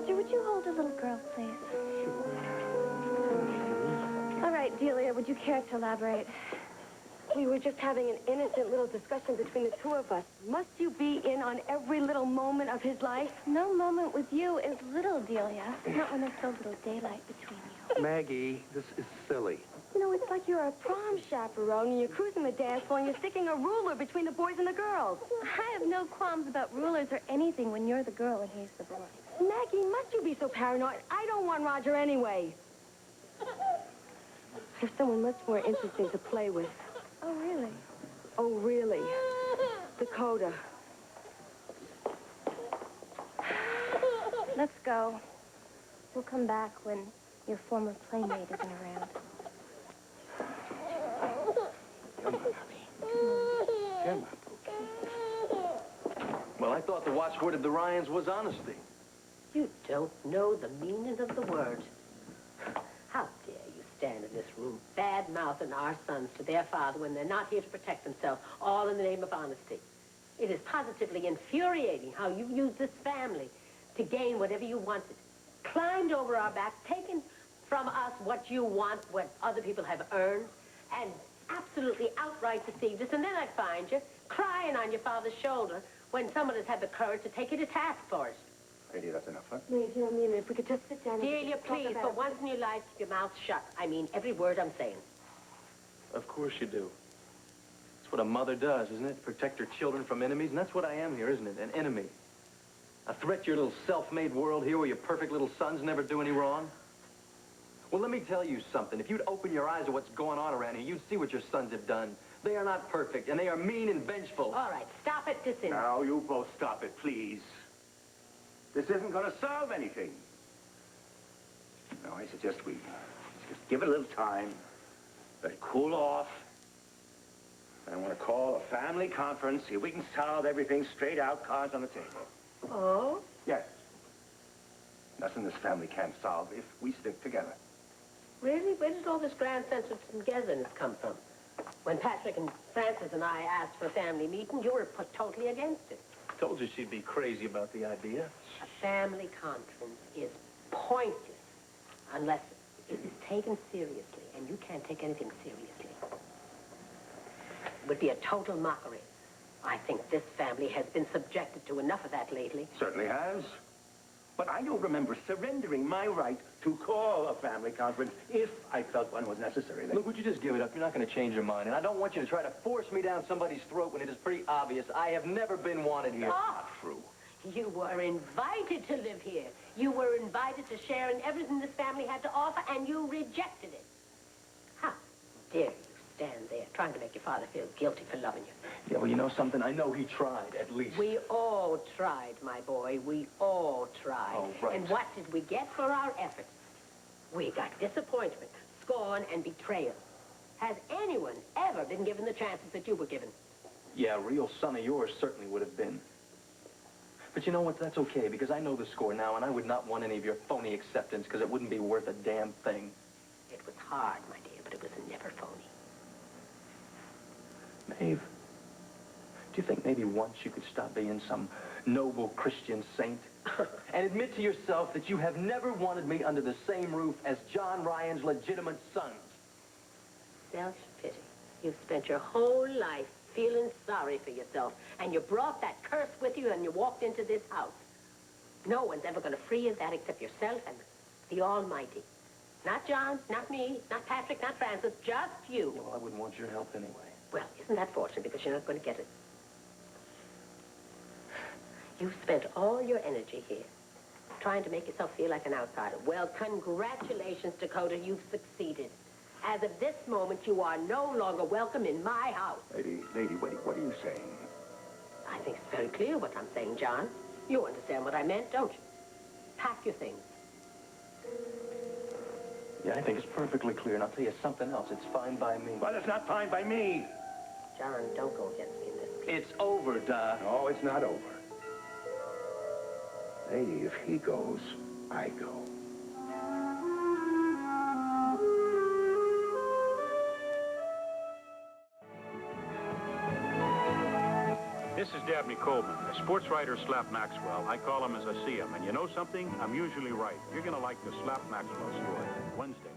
Roger, would you hold a little girl, please? All right, Delia, would you care to elaborate? We were just having an innocent little discussion between the two of us. Must you be in on every little moment of his life? No moment with you is little, Delia. Not when there's so little daylight between you. Maggie, this is silly. You know, it's like you're a prom chaperone and you're cruising the dance floor and you're sticking a ruler between the boys and the girls. I have no qualms about rulers or anything when you're the girl and he's the boy. Maggie, must you be so paranoid? I don't want Roger anyway. There's someone much more interesting to play with. Oh, really? Oh, really? Dakota. Let's go. We'll come back when your former playmate isn't around. Come on, honey. Come on. Well, I thought the watchword of the Ryans was honesty. You don't know the meaning of the word. How dare you stand in this room bad-mouthing our sons to their father when they're not here to protect themselves, all in the name of honesty. It is positively infuriating how you used this family to gain whatever you wanted. Climbed over our backs, taken from us what you want, what other people have earned, and absolutely outright deceived us. And then I find you crying on your father's shoulder when someone has had the courage to take you to task for it. Lady, that's enough, huh? Please, you know, Mina, if we could just sit down and Delia, talk please, about for it. once in your life, keep your mouth shut. I mean every word I'm saying. Of course you do. That's what a mother does, isn't it? Protect her children from enemies, and that's what I am here, isn't it? An enemy. A threat to your little self-made world here where your perfect little sons never do any wrong. Well, let me tell you something. If you'd open your eyes to what's going on around here, you'd see what your sons have done. They are not perfect, and they are mean and vengeful. All right, stop it this instant. Now, you both stop it, please. This isn't going to solve anything. No, I suggest we just give it a little time, let it cool off. I want to call a family conference, see if we can solve everything straight out, cards on the table. Oh? Yes. Nothing this family can't solve if we stick together. Really? Where did all this grand sense of togetherness come from? When Patrick and Francis and I asked for a family meeting, you were totally against it. Told you she'd be crazy about the idea. A family conference is pointless unless it is taken seriously, and you can't take anything seriously. It would be a total mockery. I think this family has been subjected to enough of that lately. Certainly has. But I don't remember surrendering my right to call a family conference if I felt one was necessary. Look, would you just give it up? You're not going to change your mind. And I don't want you to try to force me down somebody's throat when it is pretty obvious I have never been wanted here. Ah, True. you were invited to live here. You were invited to share in everything this family had to offer, and you rejected it. How dare you stand there trying to make your father feel guilty for loving you? Yeah, well, you know something? I know he tried, at least. We all tried, my boy. We all tried. Oh, right. And what did we get for our efforts? We got disappointment, scorn, and betrayal. Has anyone ever been given the chances that you were given? Yeah, a real son of yours certainly would have been. But you know what? That's okay, because I know the score now, and I would not want any of your phony acceptance, because it wouldn't be worth a damn thing. It was hard, my dear, but it was never phony. Maeve, do you think maybe once you could stop being some noble Christian saint and admit to yourself that you have never wanted me under the same roof as John Ryan's legitimate sons? Self-pity. You've spent your whole life feeling sorry for yourself, and you brought that curse with you and you walked into this house. No one's ever going to free you of that except yourself and the Almighty. Not John, not me, not Patrick, not Francis, just you. Yeah, well, I wouldn't want your help anyway. Well, isn't that fortunate, because you're not going to get it. You've spent all your energy here trying to make yourself feel like an outsider. Well, congratulations, Dakota, you've succeeded. As of this moment, you are no longer welcome in my house. Lady, wait, what are you saying? I think it's very clear what I'm saying, John. You understand what I meant, don't you? Pack your things. Yeah, I think it's perfectly clear, and I'll tell you something else. It's fine by me. Well, it's not fine by me. John, don't go against me in this case. It's over, Da. No, it's not over. Lady, if he goes, I go. This is Dabney Coleman, a sports writer, Slap Maxwell. I call him as I see him. And you know something? I'm usually right. You're going to like the Slap Maxwell story. Wednesday.